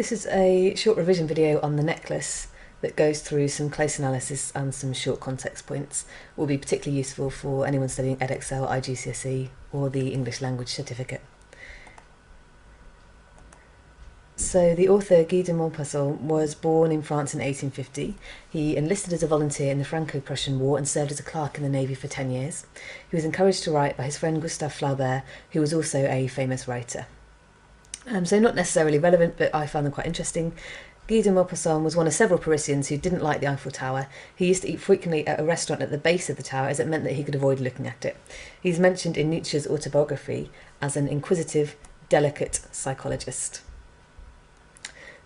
This is a short revision video on the necklace that goes through some close analysis and some short context points. Will be particularly useful for anyone studying Edexcel, IGCSE or the English language certificate. So the author Guy de Maupassant was born in France in 1850. He enlisted as a volunteer in the Franco-Prussian War and served as a clerk in the Navy for 10 years. He was encouraged to write by his friend Gustave Flaubert, who was also a famous writer. So not necessarily relevant, but I found them quite interesting. Guy de Maupassant was one of several Parisians who didn't like the Eiffel Tower. He used to eat frequently at a restaurant at the base of the tower as it meant that he could avoid looking at it. He's mentioned in Nietzsche's autobiography as an inquisitive, delicate psychologist.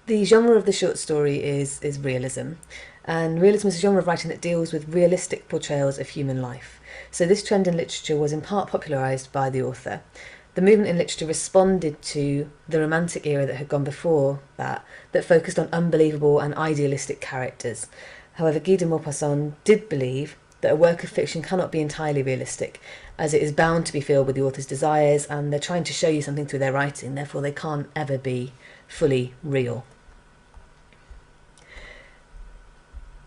The genre of the short story is realism, and realism is a genre of writing that deals with realistic portrayals of human life. So this trend in literature was in part popularised by the author. The movement in literature responded to the Romantic era that had gone before that focused on unbelievable and idealistic characters. However, Guy de Maupassant did believe that a work of fiction cannot be entirely realistic, as it is bound to be filled with the author's desires, and they're trying to show you something through their writing, therefore they can't ever be fully real.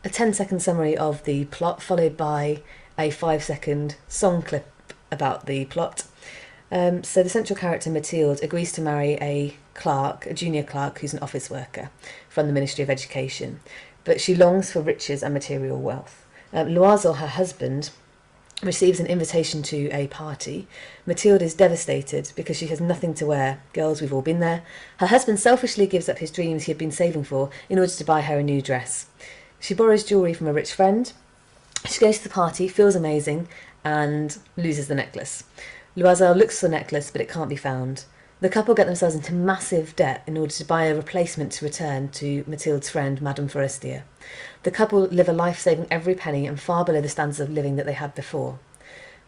A 10-second summary of the plot, followed by a 5-second song clip about the plot. So the central character, Mathilde, agrees to marry a junior clerk who's an office worker from the Ministry of Education, but she longs for riches and material wealth. Loisel, her husband, receives an invitation to a party. Mathilde is devastated because she has nothing to wear. Girls, we've all been there. Her husband selfishly gives up his dreams he had been saving for in order to buy her a new dress. She borrows jewellery from a rich friend. She goes to the party, feels amazing, and loses the necklace. Loisel looks for the necklace, but it can't be found. The couple get themselves into massive debt in order to buy a replacement to return to Mathilde's friend, Madame Forestier. The couple live a life saving every penny and far below the standards of living that they had before.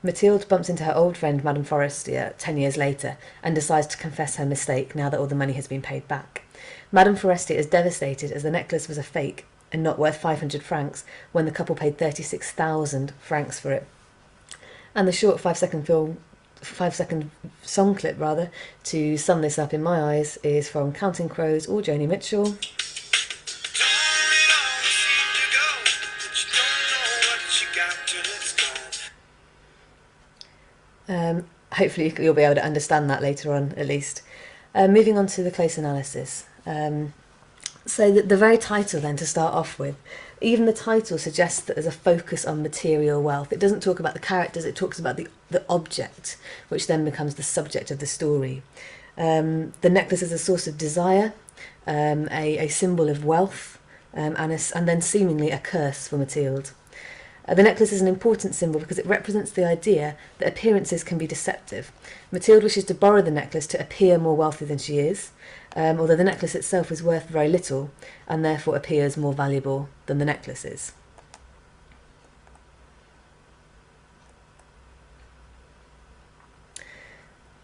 Mathilde bumps into her old friend, Madame Forestier, 10 years later, and decides to confess her mistake now that all the money has been paid back. Madame Forestier is devastated as the necklace was a fake and not worth 500 francs when the couple paid 36,000 francs for it. And the short 5-second song clip to sum this up in my eyes is from Counting Crows or Joni Mitchell. Hopefully you'll be able to understand that later on at least. Moving on to the close analysis. So the very title then, to start off with, even the title suggests that there's a focus on material wealth. It doesn't talk about the characters, it talks about the object, which then becomes the subject of the story. The necklace is a source of desire, a symbol of wealth, and then seemingly a curse for Mathilde. The necklace is an important symbol because it represents the idea that appearances can be deceptive. Mathilde wishes to borrow the necklace to appear more wealthy than she is, although the necklace itself is worth very little and therefore appears more valuable than the necklace is.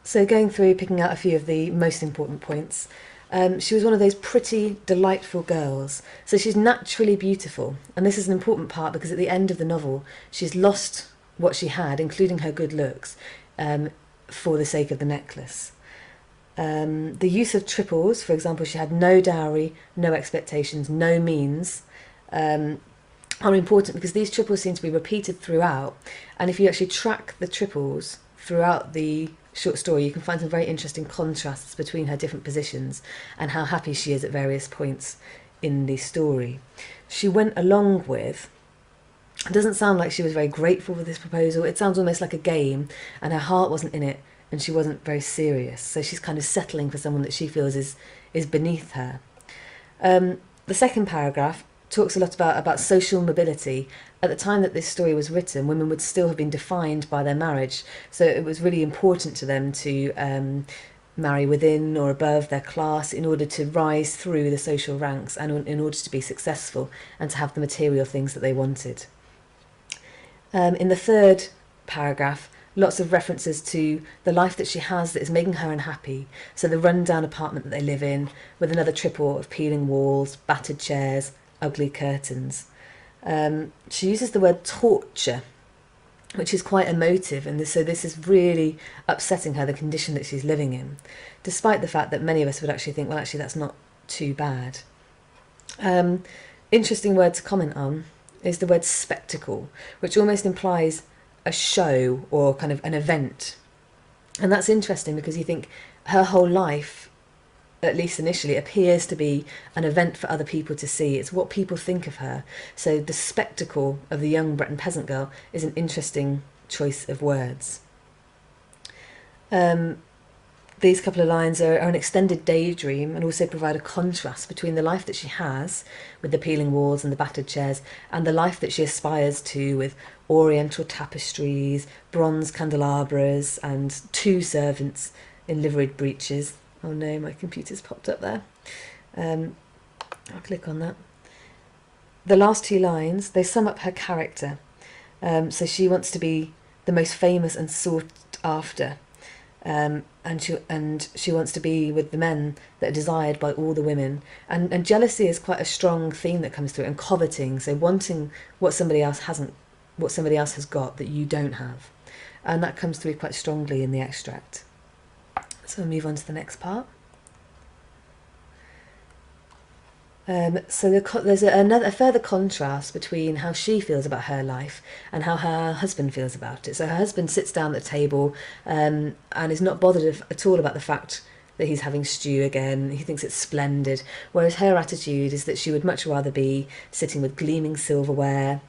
So going through, picking out a few of the most important points. She was one of those pretty, delightful girls. So she's naturally beautiful. And this is an important part because at the end of the novel, she's lost what she had, including her good looks, for the sake of the necklace. The use of triples, for example, she had no dowry, no expectations, no means, are important because these triples seem to be repeated throughout. And if you actually track the triples throughout the short story, you can find some very interesting contrasts between her different positions and how happy she is at various points in the story. She went along with, it doesn't sound like she was very grateful for this proposal, it sounds almost like a game, and her heart wasn't in it and she wasn't very serious, so she's kind of settling for someone that she feels is beneath her. The second paragraph talks a lot about social mobility. At the time that this story was written, women would still have been defined by their marriage, so it was really important to them to marry within or above their class in order to rise through the social ranks and in order to be successful and to have the material things that they wanted. In the third paragraph, lots of references to the life that she has that is making her unhappy. So the run-down apartment that they live in, with another triple of peeling walls, battered chairs, ugly curtains. She uses the word torture, which is quite emotive, and so this is really upsetting her, the condition that she's living in, despite the fact that many of us would actually think, well, actually that's not too bad. Interesting word to comment on is the word spectacle, which almost implies a show or kind of an event. And that's interesting because you think her whole life, at least initially, appears to be an event for other people to see. It's what people think of her. So the spectacle of the young Breton peasant girl is an interesting choice of words. These couple of lines are an extended daydream and also provide a contrast between the life that she has with the peeling walls and the battered chairs and the life that she aspires to with oriental tapestries, bronze candelabras and 2 servants in liveried breeches. Oh no, my computer's popped up there. I'll click on that. The last 2 lines, they sum up her character. So she wants to be the most famous and sought after. And she wants to be with the men that are desired by all the women. And jealousy is quite a strong theme that comes through, and coveting, so wanting what somebody else has got that you don't have. And that comes through quite strongly in the extract. So we'll move on to the next part. So there's a further contrast between how she feels about her life and how her husband feels about it. So her husband sits down at the table and is not bothered at all about the fact that he's having stew again. He thinks it's splendid, whereas her attitude is that she would much rather be sitting with gleaming silverware.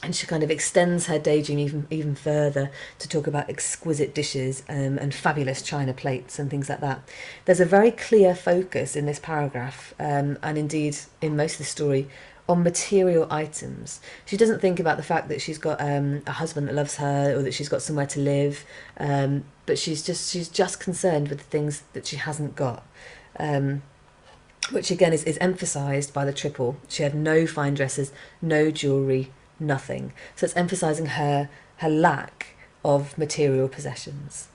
And she kind of extends her daydream even further to talk about exquisite dishes and fabulous china plates and things like that. There's a very clear focus in this paragraph, and indeed in most of the story, on material items. She doesn't think about the fact that she's got a husband that loves her or that she's got somewhere to live, but she's just concerned with the things that she hasn't got. Which again is emphasised by the triple. She had no fine dresses, no jewellery, nothing. So it's emphasising her lack of material possessions.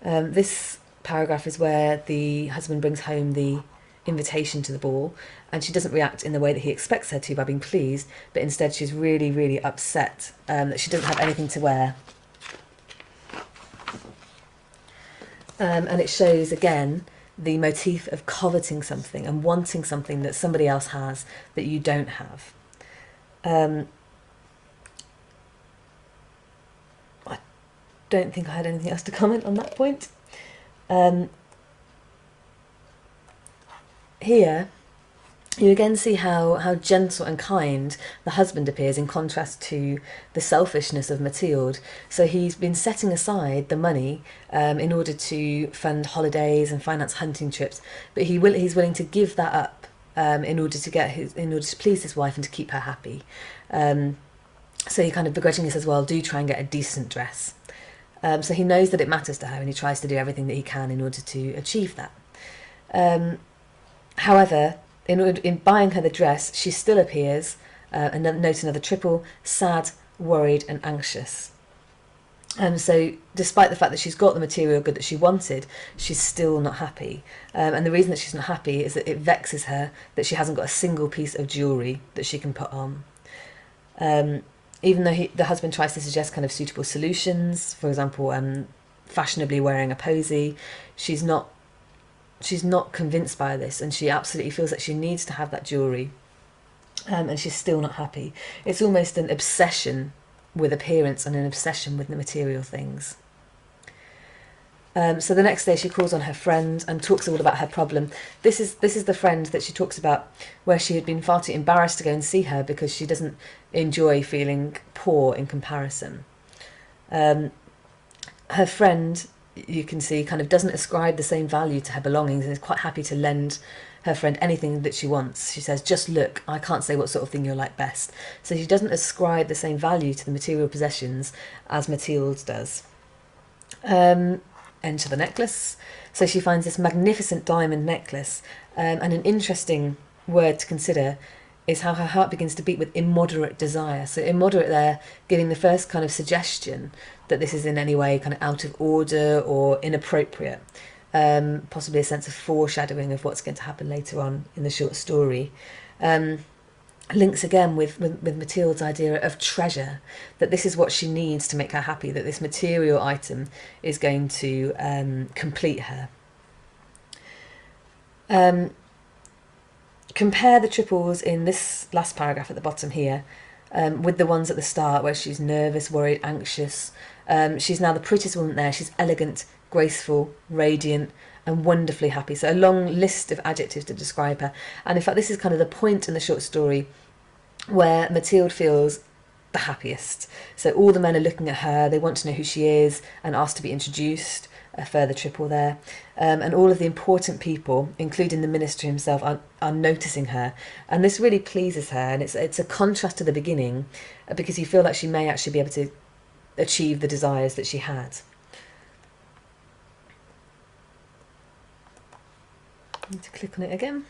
This paragraph is where the husband brings home the invitation to the ball, and she doesn't react in the way that he expects her to by being pleased, but instead she's really, really upset that she doesn't have anything to wear. And it shows again the motif of coveting something and wanting something that somebody else has that you don't have. Don't think I had anything else to comment on that point. Here you again see how gentle and kind the husband appears in contrast to the selfishness of Mathilde. So he's been setting aside the money in order to fund holidays and finance hunting trips, but he's willing to give that up in order to please his wife and to keep her happy. So he kind of begrudgingly says, well, do try and get a decent dress. So he knows that it matters to her and he tries to do everything that he can in order to achieve that. However, in buying her the dress, she still appears, and note another triple, sad, worried and anxious. So despite the fact that she's got the material good that she wanted, she's still not happy. And the reason that she's not happy is that it vexes her that she hasn't got a single piece of jewellery that she can put on. Even though the husband tries to suggest kind of suitable solutions, for example, fashionably wearing a posy, she's not convinced by this, and she absolutely feels that she needs to have that jewellery, and she's still not happy. It's almost an obsession with appearance and an obsession with the material things. So the next day she calls on her friend and talks all about her problem. This is the friend that she talks about where she had been far too embarrassed to go and see her because she doesn't enjoy feeling poor in comparison. Her friend, you can see, kind of doesn't ascribe the same value to her belongings and is quite happy to lend her friend anything that she wants. She says, just look, I can't say what sort of thing you'll like best. So she doesn't ascribe the same value to the material possessions as Mathilde does. Enter the necklace. So she finds this magnificent diamond necklace, and an interesting word to consider is how her heart begins to beat with immoderate desire. So immoderate there, giving the first kind of suggestion that this is in any way kind of out of order or inappropriate, possibly a sense of foreshadowing of what's going to happen later on in the short story. Links again with Mathilde's idea of treasure, that this is what she needs to make her happy, that this material item is going to complete her. compare the triples in this last paragraph at the bottom here with the ones at the start where she's nervous, worried, anxious. She's now the prettiest woman there. She's elegant, graceful, radiant, and wonderfully happy. So a long list of adjectives to describe her. And in fact, this is kind of the point in the short story where Mathilde feels the happiest. So all the men are looking at her, they want to know who she is and ask to be introduced, a further triple there. And all of the important people, including the minister himself, are noticing her. And this really pleases her, and it's a contrast to the beginning because you feel like she may actually be able to achieve the desires that she had. I need to click on it again.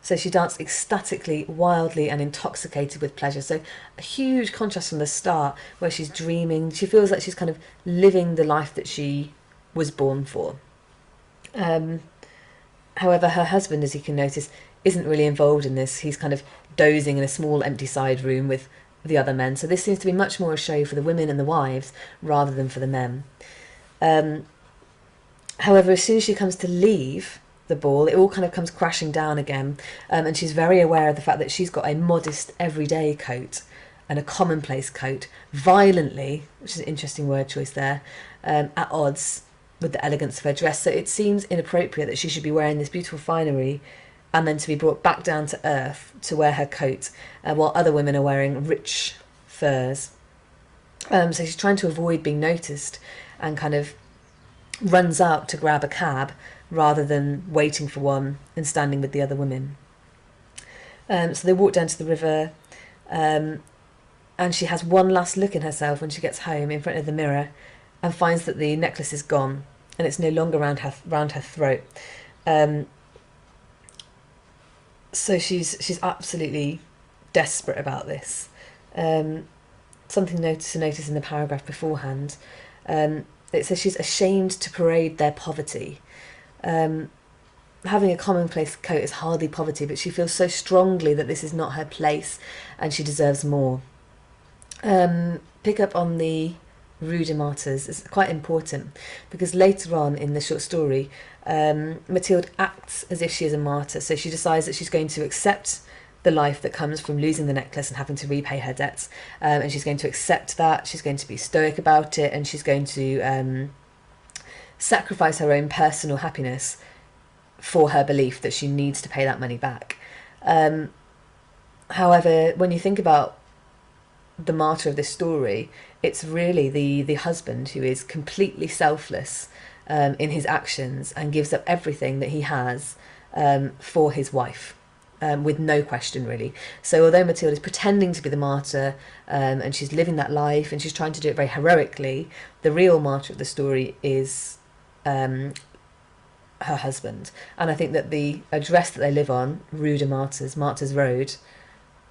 So she danced ecstatically, wildly and intoxicated with pleasure. So a huge contrast from the start where she's dreaming. She feels like she's kind of living the life that she was born for. However, her husband, as you can notice, isn't really involved in this. He's kind of dozing in a small empty side room with the other men. So this seems to be much more a show for the women and the wives rather than for the men. However, as soon as she comes to leave the ball, it all kind of comes crashing down again, and she's very aware of the fact that she's got a modest everyday coat and a commonplace coat, violently, which is an interesting word choice there, at odds with the elegance of her dress. So it seems inappropriate that she should be wearing this beautiful finery and then to be brought back down to earth to wear her coat, while other women are wearing rich furs. So she's trying to avoid being noticed and kind of runs out to grab a cab rather than waiting for one and standing with the other women. So they walk down to the river, and she has one last look in herself when she gets home in front of the mirror and finds that the necklace is gone and it's no longer round her throat. So she's absolutely desperate about this. Something to notice in the paragraph beforehand. It says she's ashamed to parade their poverty. Having a commonplace coat is hardly poverty, but she feels so strongly that this is not her place and she deserves more. Pick up on the Rue des Martyrs. It's quite important because later on in the short story, Mathilde acts as if she is a martyr. So she decides that she's going to accept the life that comes from losing the necklace and having to repay her debts, and she's going to accept that. She's going to be stoic about it, and she's going to sacrifice her own personal happiness for her belief that she needs to pay that money back. However, when you think about the martyr of this story, it's really the husband who is completely selfless in his actions and gives up everything that he has for his wife. With no question, really. So although Mathilde is pretending to be the martyr, and she's living that life and she's trying to do it very heroically, the real martyr of the story is her husband. And I think that the address that they live on, Rue de Martyrs, Martyrs Road,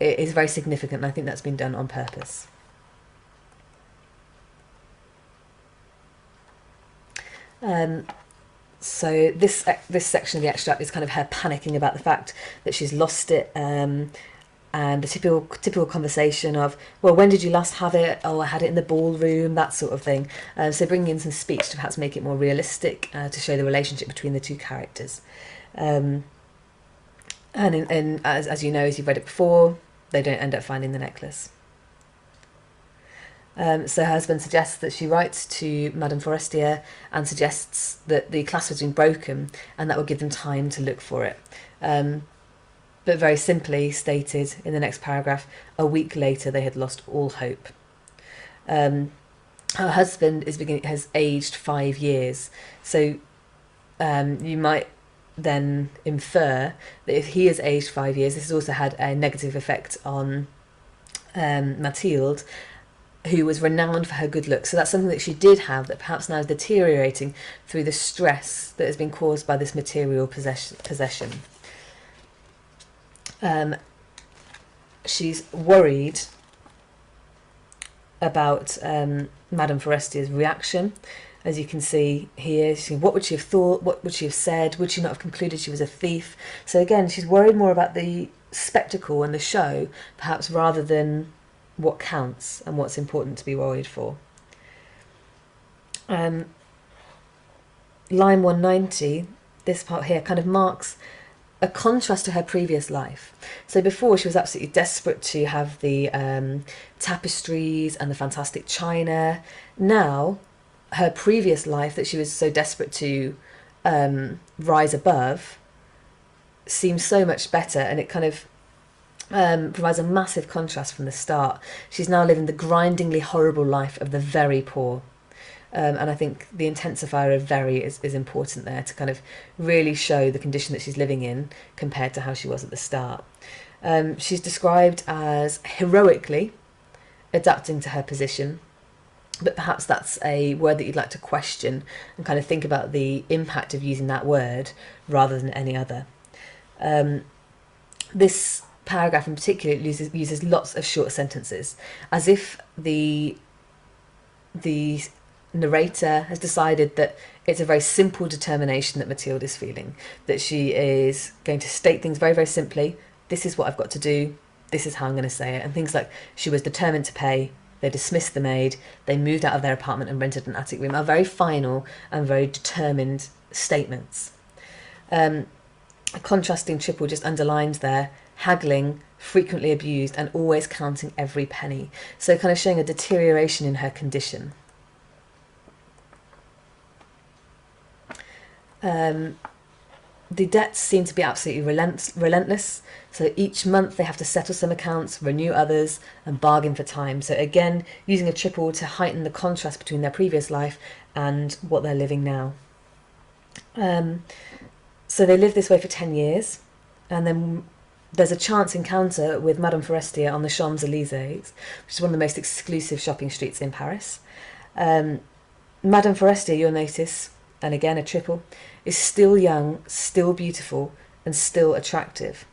is very significant, and I think that's been done on purpose. So this section of the extract is kind of her panicking about the fact that she's lost it, and the typical conversation of, well, when did you last have it? Oh, I had it in the ballroom, that sort of thing. So bringing in some speech to perhaps make it more realistic, to show the relationship between the two characters. And as you know, as you've read it before, they don't end up finding the necklace. So her husband suggests that she writes to Madame Forestier and suggests that the clasp has been broken and that will give them time to look for it. But very simply stated in the next paragraph, a week later they had lost all hope. Her husband has aged 5 years, so you might then infer that if he has aged 5 years, this has also had a negative effect on Mathilde, who was renowned for her good looks. So that's something that she did have that perhaps now is deteriorating through the stress that has been caused by this material possession. She's worried about Madame Forestier's reaction. As you can see here, what would she have thought? What would she have said? Would she not have concluded she was a thief? So again, she's worried more about the spectacle and the show, perhaps, rather than what counts and what's important to be worried for. Line 190, this part here, kind of marks a contrast to her previous life. So before, she was absolutely desperate to have the tapestries and the fantastic china. Now, her previous life that she was so desperate to rise above seems so much better, and it kind of provides a massive contrast from the start. She's now living the grindingly horrible life of the very poor. And I think the intensifier of very is important there to kind of really show the condition that she's living in compared to how she was at the start. She's described as heroically adapting to her position, but perhaps that's a word that you'd like to question and kind of think about the impact of using that word rather than any other. This paragraph in particular uses lots of short sentences, as if the narrator has decided that it's a very simple determination that Mathilde is feeling, that she is going to state things very, very simply. This is what I've got to do. This is how I'm going to say it. And things like she was determined to pay, they dismissed the maid, they moved out of their apartment and rented an attic room are very final and very determined statements. A contrasting triple just underlined there, haggling, frequently abused, and always counting every penny. So kind of showing a deterioration in her condition. The debts seem to be absolutely relentless. So each month they have to settle some accounts, renew others, and bargain for time. So again, using a triple to heighten the contrast between their previous life and what they're living now. So they live this way for 10 years, and then there's a chance encounter with Madame Forestier on the Champs-Élysées, which is one of the most exclusive shopping streets in Paris. Madame Forestier, you'll notice, and again a triple, is still young, still beautiful, and still attractive,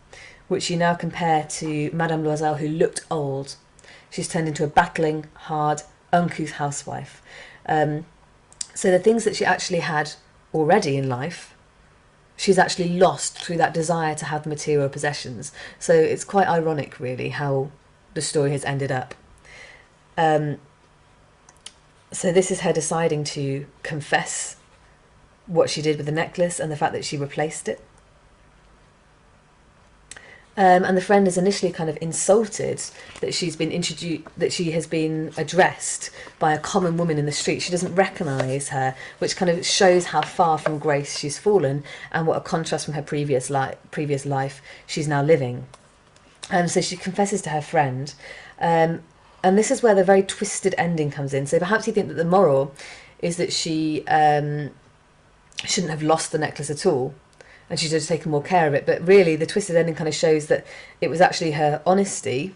which you now compare to Madame Loisel, who looked old. She's turned into a battling, hard, uncouth housewife. So the things that she actually had already in life, she's actually lost through that desire to have material possessions. So it's quite ironic, really, how the story has ended up. So this is her deciding to confess what she did with the necklace and the fact that she replaced it. And the friend is initially kind of insulted that she's been introduced, that she has been addressed by a common woman in the street. She doesn't recognise her, which kind of shows how far from grace she's fallen and what a contrast from her previous life she's now living. So she confesses to her friend, and this is where the very twisted ending comes in. So perhaps you think that the moral is that she shouldn't have lost the necklace at all, and she should have taken more care of it. But really, the twisted ending kind of shows that it was actually her honesty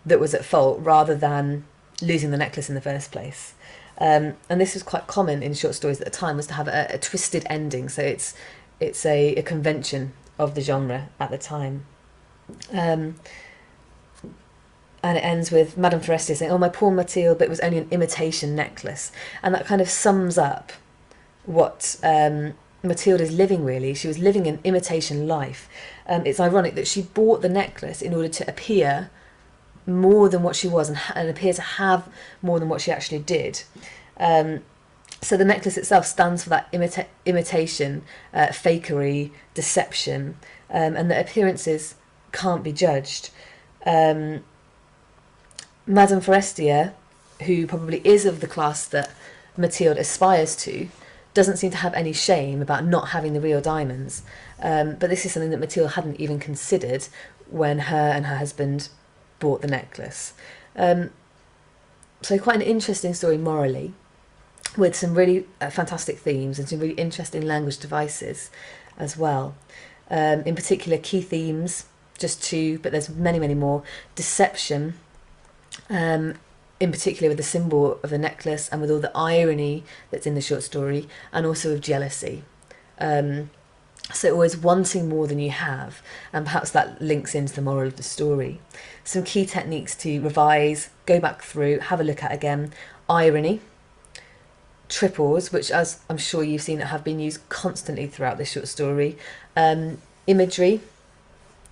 that was at fault, rather than losing the necklace in the first place. And this was quite common in short stories at the time, was to have a twisted ending. So it's a convention of the genre at the time. And it ends with Madame Forestier saying, "Oh, my poor Mathilde, but it was only an imitation necklace." And that kind of sums up what Mathilde is living, really. She was living an imitation life. It's ironic that she bought the necklace in order to appear more than what she was and appear to have more than what she actually did. So the necklace itself stands for that imitation, fakery, deception, and that appearances can't be judged. Madame Forestier, who probably is of the class that Mathilde aspires to, doesn't seem to have any shame about not having the real diamonds. But this is something that Mathilde hadn't even considered when her and her husband bought the necklace. So quite an interesting story morally, with some really fantastic themes and some really interesting language devices as well. In particular, key themes, just two, but there's many, many more. Deception, in particular with the symbol of the necklace and with all the irony that's in the short story, and also with jealousy. So always wanting more than you have, and perhaps that links into the moral of the story. Some key techniques to revise, go back through, have a look at again. Irony, triples, which, as I'm sure you've seen, have been used constantly throughout this short story. Imagery,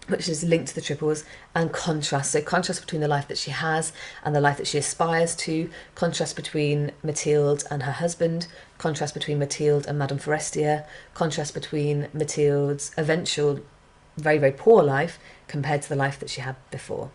which is linked to the triples, and contrast. So contrast between the life that she has and the life that she aspires to, contrast between Mathilde and her husband, contrast between Mathilde and Madame Forestier, contrast between Mathilde's eventual very, very poor life compared to the life that she had before.